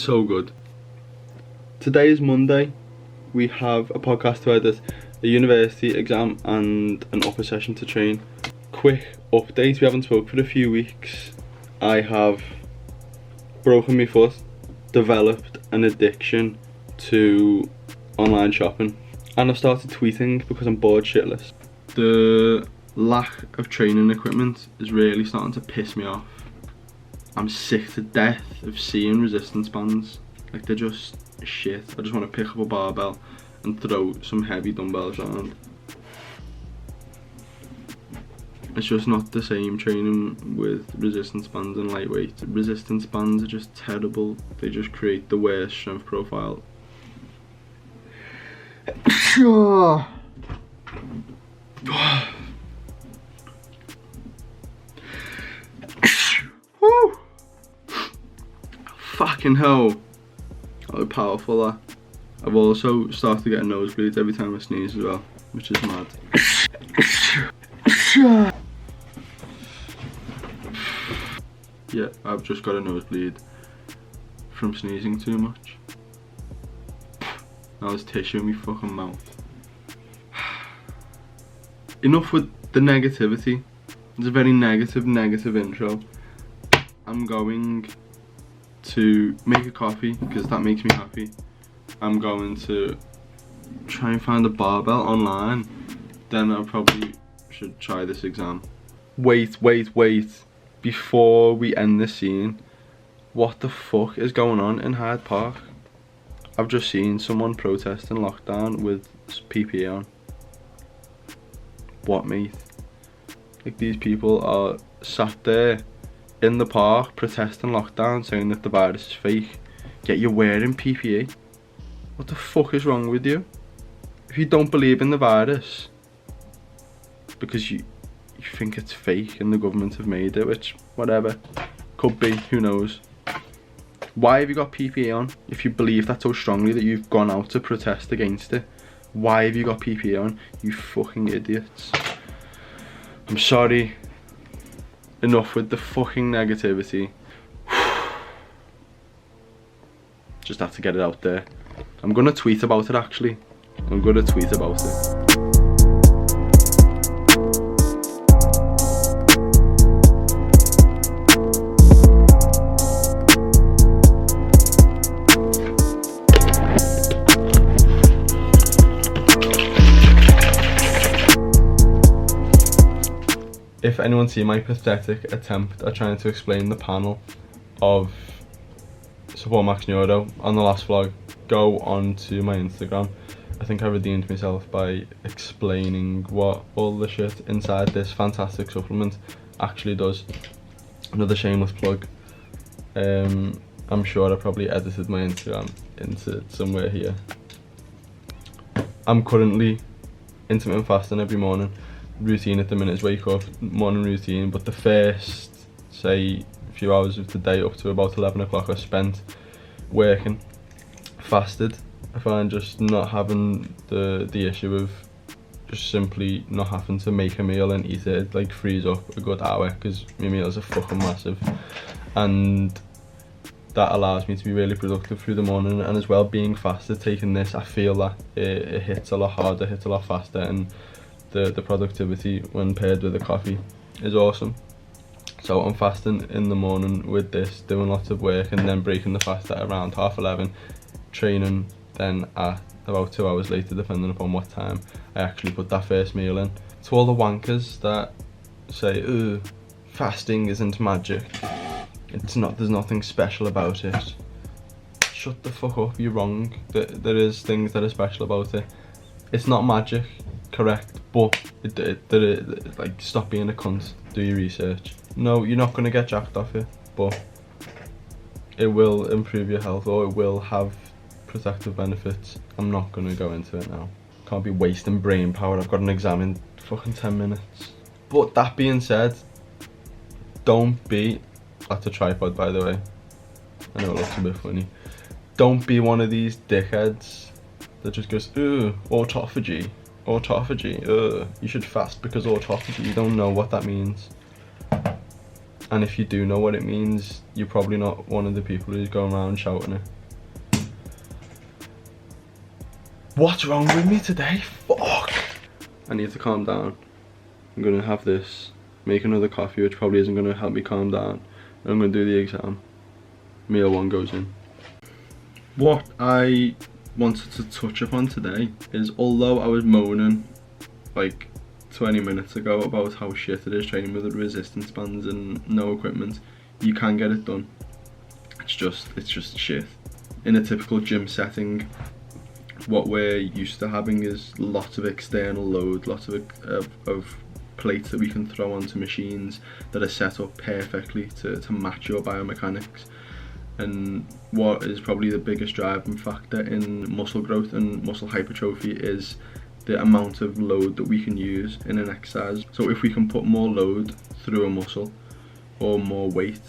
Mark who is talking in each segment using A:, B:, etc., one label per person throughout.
A: so good. Today is Monday. We have a podcast to edit, a university exam and an upper session to train. Quick update, we haven't spoke for a few weeks. I have broken my foot, developed an addiction to online shopping, and I've started tweeting because I'm bored shitless. The lack of training equipment is really starting to piss me off. I'm sick to death of seeing resistance bands. Like, they're just shit. I just want to pick up a barbell and throw some heavy dumbbells around. It's just not the same training with resistance bands and lightweight. Resistance bands are just terrible. They just create the worst strength profile. Fucking hell. How powerful that. I've also started to get nosebleeds every time I sneeze as well, which is mad. Yeah, I've just got a nosebleed from sneezing too much. Now there's tissue in my fucking mouth. Enough with the negativity. It's a very negative intro. I'm going to make a coffee because that makes me happy. I'm going to try and find a barbell online. Then I probably should try this exam. Wait. Before we end this scene, what the fuck is going on in Hyde Park? I've just seen someone protesting lockdown with PPE on. What, mate? Like, these people are sat there in the park protesting lockdown, saying that the virus is fake, yet you're wearing PPE. What the fuck is wrong with you? If you don't believe in the virus because you think it's fake and the government have made it, which, whatever, could be, who knows. Why have you got PPE on if you believe that so strongly that you've gone out to protest against it? Why have you got PPE on, you fucking idiots? I'm sorry. Enough with the fucking negativity. Just had to get it out there. I'm gonna tweet about it actually. I'm gonna tweet about it. If anyone see my pathetic attempt at trying to explain the panel of Support Max Neuro on the last vlog, go on to my Instagram. I think I redeemed myself by explaining what all the shit inside this fantastic supplement actually does. Another shameless plug. I'm sure I probably edited my Instagram into somewhere here. I'm currently intermittent fasting every morning. Routine at the minute is wake up, morning routine, but the first, say, few hours of the day up to about 11 o'clock are spent working, fasted. I find just not having the issue of just simply not having to make a meal and eat it, like, frees up a good hour, because my meals are fucking massive, and that allows me to be really productive through the morning. And as well, being fasted, taking this, I feel that it hits a lot harder, hits a lot faster, and the productivity when paired with a coffee is awesome. So I'm fasting in the morning with this, doing lots of work, and then breaking the fast at around 11:30, training then at about 2 hours later, depending upon what time I actually put that first meal in. To all the wankers that say, "Ooh, fasting isn't magic, it's not, there's nothing special about it," shut the fuck up, you're wrong. There is things that are special about it. It's not magic, correct, but like, stop being a cunt, do your research. No, you're not going to get jacked off it, but it will improve your health, or it will have protective benefits. I'm not going to go into it now. Can't be wasting brain power. I've got an exam in fucking 10 minutes. But that being said, don't be, that's a tripod by the way, I know it looks a bit funny. Don't be one of these dickheads that just goes, "Ooh, autophagy, you should fast because autophagy." You don't know what that means. And if you do know what it means, you're probably not one of the people who's going around shouting it. What's wrong with me today? Fuck. I need to calm down. I'm gonna have this, make another coffee, which probably isn't gonna help me calm down. And I'm gonna do the exam. Meal 1 goes in. What I wanted to touch upon today is, although I was moaning like 20 minutes ago about how shit it is training with resistance bands and no equipment, you can get it done. It's just shit. In a typical gym setting, what we're used to having is lots of external load, lots of plates that we can throw onto machines that are set up perfectly to match your biomechanics. And what is probably the biggest driving factor in muscle growth and muscle hypertrophy is the amount of load that we can use in an exercise. So if we can put more load through a muscle or more weight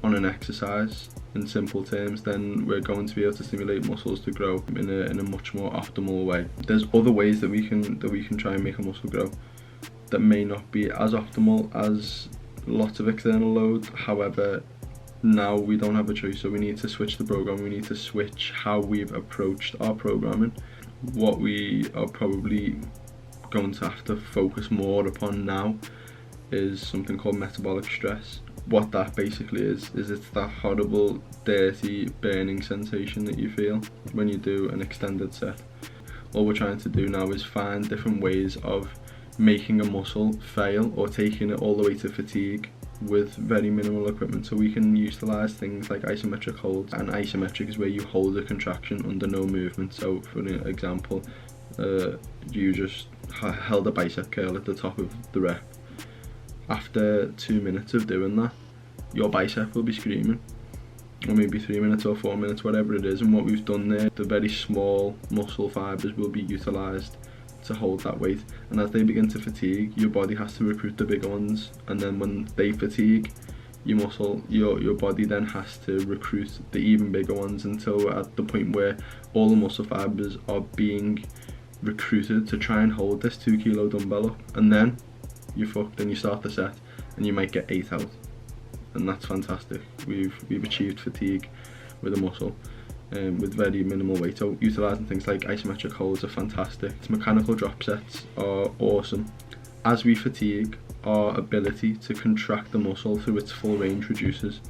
A: on an exercise, in simple terms, then we're going to be able to stimulate muscles to grow in a much more optimal way. There's other ways that we can try and make a muscle grow that may not be as optimal as lots of external load. However, now we don't have a choice, so we need to switch the program. We need to switch how we've approached our programming. What we are probably going to have to focus more upon now is something called metabolic stress. What that basically is it's that horrible, dirty, burning sensation that you feel when you do an extended set. All we're trying to do now is find different ways of making a muscle fail or taking it all the way to fatigue with very minimal equipment. So we can utilize things like isometric holds, and isometric is where you hold a contraction under no movement. So for an example, you just held a bicep curl at the top of the rep. After 2 minutes of doing that, your bicep will be screaming, or maybe 3 minutes or 4 minutes, whatever it is. And what we've done there, the very small muscle fibers will be utilized to hold that weight, and as they begin to fatigue, your body has to recruit the bigger ones, and then when they fatigue, your body then has to recruit the even bigger ones, until we're at the point where all the muscle fibers are being recruited to try and hold this 2 kilo dumbbell up, and then you're fucked and you start the set and you might get 8 out, and that's fantastic. We've achieved fatigue with a muscle with very minimal weight. So utilising things like isometric holds are fantastic. Mechanical drop sets are awesome. As we fatigue, our ability to contract the muscle through its full range reduces,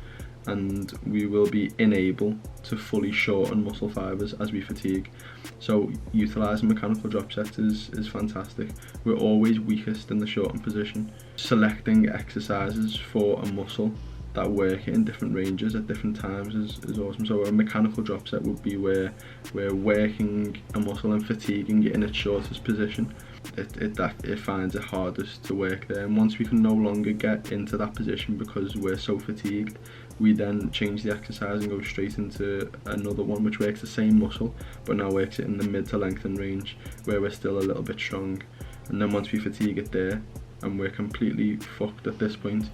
A: and we will be unable to fully shorten muscle fibers as we fatigue. So utilising mechanical drop sets is fantastic. We're always weakest in the shortened position. Selecting exercises for a muscle that work in different ranges at different times is awesome. So a mechanical drop set would be where we're working a muscle and fatiguing it in its shortest position. It finds it hardest to work there, and once we can no longer get into that position because we're so fatigued, we then change the exercise and go straight into another one which works the same muscle but now works it in the mid to lengthen range where we're still a little bit strong. And then once we fatigue it there and we're completely fucked at this point,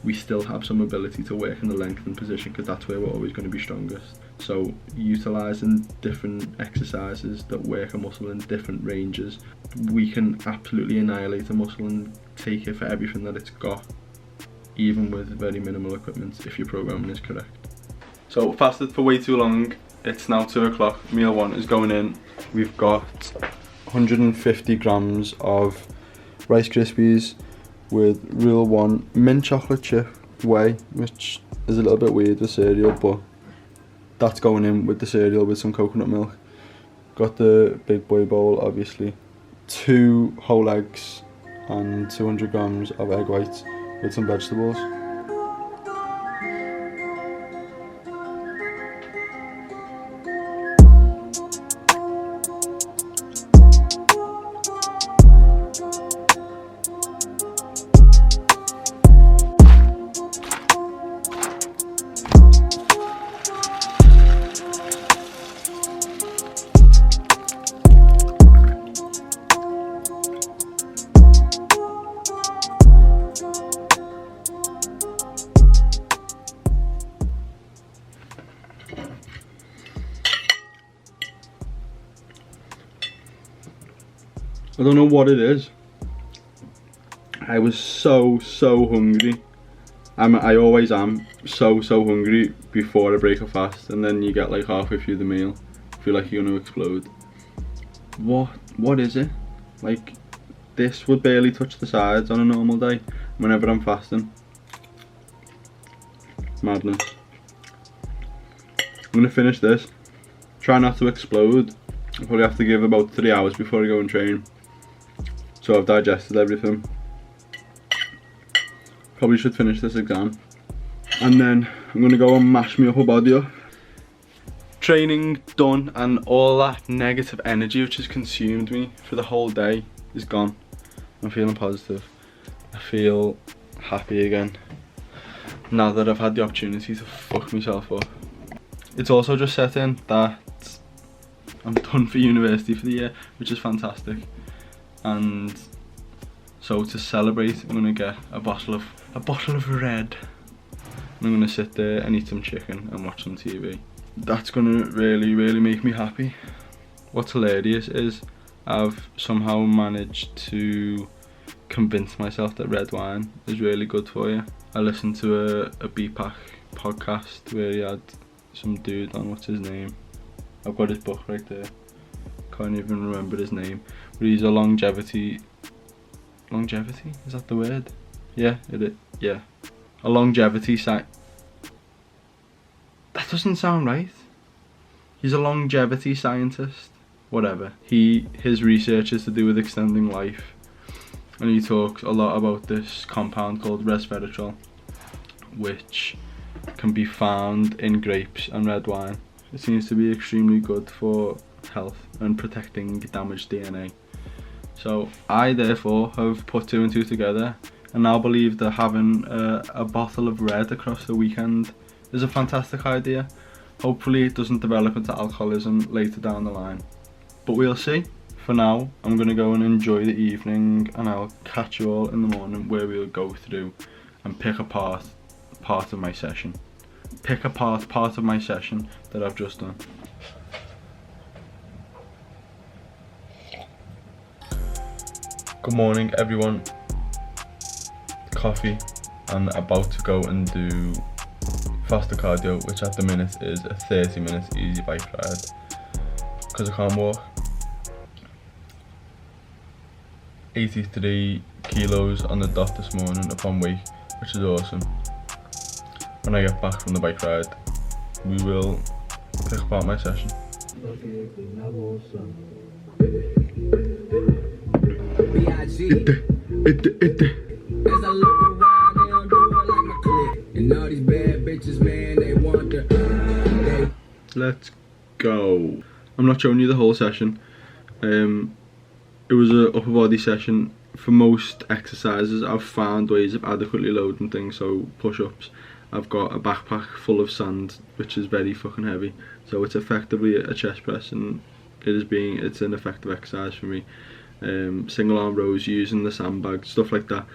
A: we still have some ability to work in the lengthened position because that's where we're always going to be strongest. So utilising different exercises that work a muscle in different ranges, we can absolutely annihilate a muscle and take it for everything that it's got, even with very minimal equipment, if your programming is correct. So fasted for way too long. It's now 2 o'clock. Meal 1 is going in. We've got 150 grams of Rice Krispies with Rule 1 mint chocolate chip whey, which is a little bit weird with cereal, but that's going in with the cereal with some coconut milk. Got the big boy bowl, obviously. 2 whole eggs and 200 grams of egg whites with some vegetables. I don't know what it is. I was so hungry. I always am so hungry before I break a fast, and then you get like halfway through the meal, feel like you're gonna explode. what is it? Like, this would barely touch the sides on a normal day whenever I'm fasting. Madness. I'm gonna finish this. Try not to explode. I'll probably have to give about 3 hours before I go and train, so I've digested everything. Probably should finish this exam, and then I'm gonna go and mash my upper body up. Training done, and all that negative energy which has consumed me for the whole day is gone. I'm feeling positive. I feel happy again now that I've had the opportunity to fuck myself up. It's also just set in that I'm done for university for the year, which is fantastic. And so to celebrate, I'm gonna get a bottle of red. And I'm gonna sit there and eat some chicken and watch some TV. That's gonna really make me happy. What's hilarious is I've somehow managed to convince myself that red wine is really good for you. I listened to a BPAC podcast where he had some dude on, what's his name? I've got his book right there. Can't even remember his name. But he's a longevity, is that the word? Yeah, it is, yeah. A longevity That doesn't sound right. He's a longevity scientist. Whatever. His research is to do with extending life. And he talks a lot about this compound called resveratrol, which can be found in grapes and red wine. It seems to be extremely good for health and protecting damaged DNA. So I therefore have put 2 and 2 together and now believe that having a bottle of red across the weekend is a fantastic idea. Hopefully it doesn't develop into alcoholism later down the line, but we'll see. For now, I'm gonna go and enjoy the evening, and I'll catch you all in the morning where we'll go through and pick apart part of my session. Pick apart part of my session that I've just done. Good morning, everyone. Coffee, and about to go and do faster cardio, which at the minute is a 30 minutes easy bike ride because I can't walk. 83 kilos on the dot this morning upon wake, which is awesome. When I get back from the bike ride, we will pick apart my session.
B: As I look around, they don't do it like my clique. And all these bad bitches, man, they want the
A: Let's go. I'm not showing you the whole session. It was an upper body session. For most exercises, I've found ways of adequately loading things. So push-ups, I've got a backpack full of sand, which is very fucking heavy. So it's effectively a chest press, and it's an effective exercise for me. Single arm rows using the sandbag, stuff like that.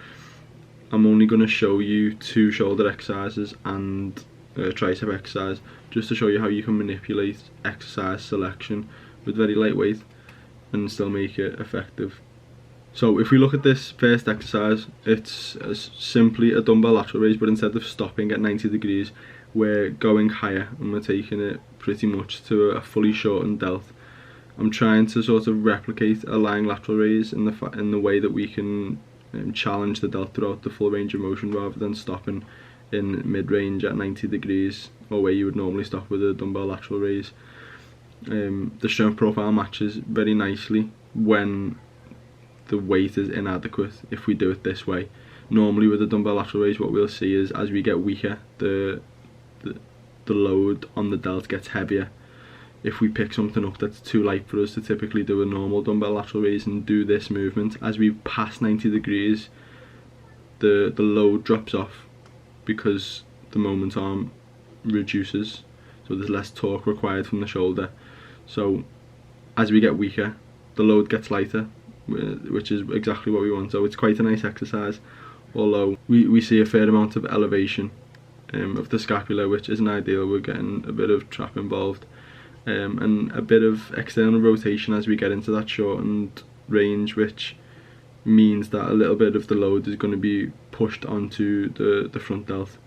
A: I'm only going to show you 2 shoulder exercises and a tricep exercise, just to show you how you can manipulate exercise selection with very lightweight and still make it effective. So if we look at this first exercise, it's simply a dumbbell lateral raise, but instead of stopping at 90 degrees, we're going higher and we're taking it pretty much to a fully shortened delt. I'm trying to sort of replicate a lying lateral raise in the way that we can challenge the delt throughout the full range of motion, rather than stopping in mid-range at 90 degrees, or where you would normally stop with a dumbbell lateral raise. The strength profile matches very nicely when the weight is inadequate if we do it this way. Normally with a dumbbell lateral raise, what we'll see is as we get weaker, the load on the delt gets heavier. If we pick something up that's too light for us to typically do a normal dumbbell lateral raise and do this movement, as we pass 90 degrees, the load drops off because the moment arm reduces, so there's less torque required from the shoulder. So as we get weaker, the load gets lighter, which is exactly what we want. So it's quite a nice exercise, although we see a fair amount of elevation of the scapula, which isn't ideal. We're getting a bit of trap involved, and a bit of external rotation as we get into that shortened range, which means that a little bit of the load is going to be pushed onto the front delt.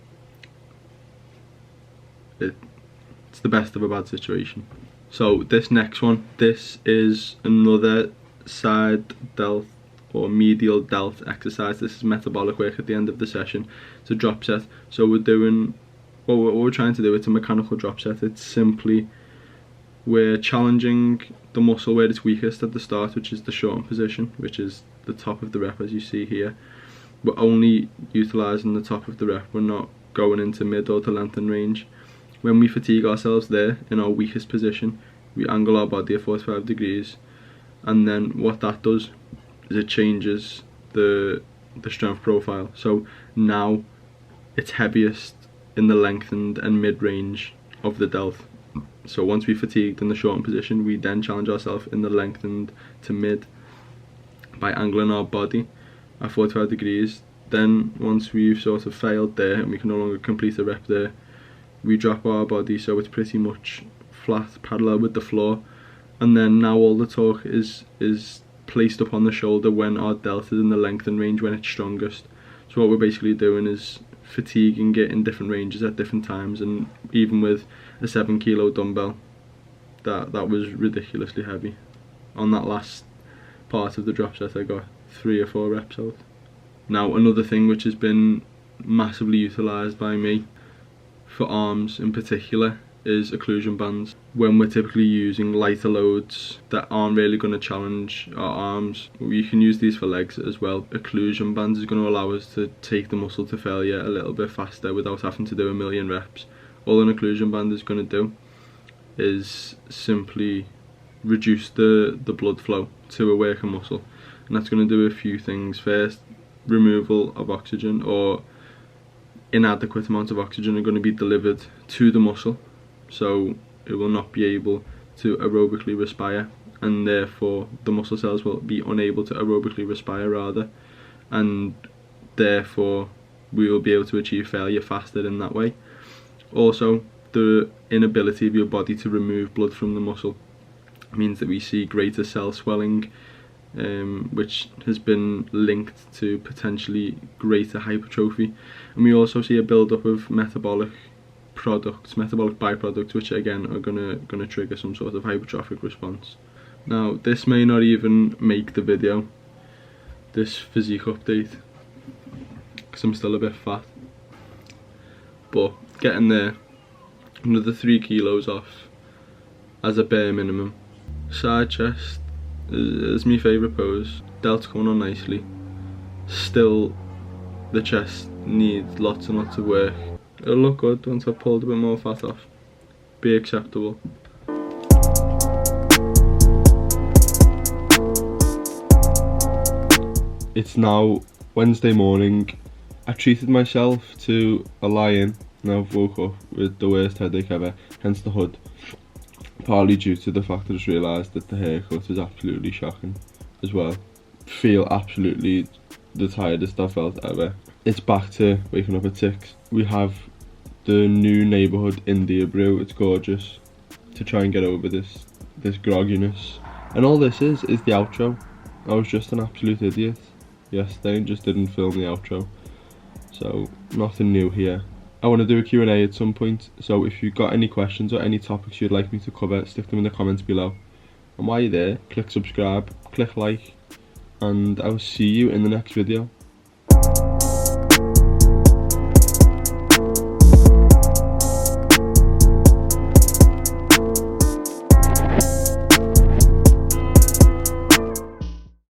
A: It's the best of a bad situation. So this next one, this is another side delt or medial delt exercise. This is metabolic work at the end of the session. It's a drop set. So we're doing, what we're trying to do, it's a mechanical drop set. It's simply, we're challenging the muscle where it's weakest at the start, which is the shortened position, which is the top of the rep as you see here. We're only utilising the top of the rep, we're not going into mid or to lengthen range. When we fatigue ourselves there in our weakest position, we angle our body at 45 degrees, and then what that does is it changes the strength profile. So now it's heaviest in the lengthened and mid range of the delt. So once we fatigued in the shortened position, we then challenge ourselves in the lengthened to mid by angling our body at 45 degrees. Then once we've sort of failed there and we can no longer complete the rep there, we drop our body so it's pretty much flat, parallel with the floor, and then now all the torque is placed upon the shoulder when our delt is in the lengthen range when it's strongest. So what we're basically doing is fatiguing it in different ranges at different times, and even with a 7 kilo dumbbell, that was ridiculously heavy. On that last part of the drop set I got 3 or 4 reps out. Now another thing which has been massively utilised by me for arms in particular is occlusion bands. When we're typically using lighter loads that aren't really going to challenge our arms, we can use these for legs as well. Occlusion bands is going to allow us to take the muscle to failure a little bit faster without having to do a million reps. All an occlusion band is going to do is simply reduce the blood flow to a working muscle, and that's going to do a few things. First, removal of oxygen, or inadequate amounts of oxygen are going to be delivered to the muscle, so it will not be able to aerobically respire, and therefore the muscle cells will be unable to aerobically respire rather, and therefore we will be able to achieve failure faster in that way. Also, the inability of your body to remove blood from the muscle means that we see greater cell swelling, which has been linked to potentially greater hypertrophy, and we also see a build-up of metabolic byproducts, which again are gonna trigger some sort of hypertrophic response. Now this may not even make the video, this physique update, because I'm still a bit fat, but getting there. Another 3 kilos off as a bare minimum. Side chest is my favourite pose. Delt's coming on nicely. Still, the chest needs lots and lots of work. It'll look good once I've pulled a bit more fat off. Be acceptable. It's now Wednesday morning. I treated myself to a lie-in. Now I've woke up with the worst headache ever, hence the hood. Partly due to the fact that I just realised that the haircut is absolutely shocking as well. Feel absolutely the tiredest I've felt ever. It's back to waking up at 6. We have the new neighbourhood India brew. It's gorgeous, to try and get over this grogginess. And all this is the outro. I was just an absolute idiot yesterday and just didn't film the outro. So nothing new here. I want to do a Q&A at some point, so if you've got any questions or any topics you'd like me to cover, stick them in the comments below. And while you're there, click subscribe, click like, and I'll see you in the next video.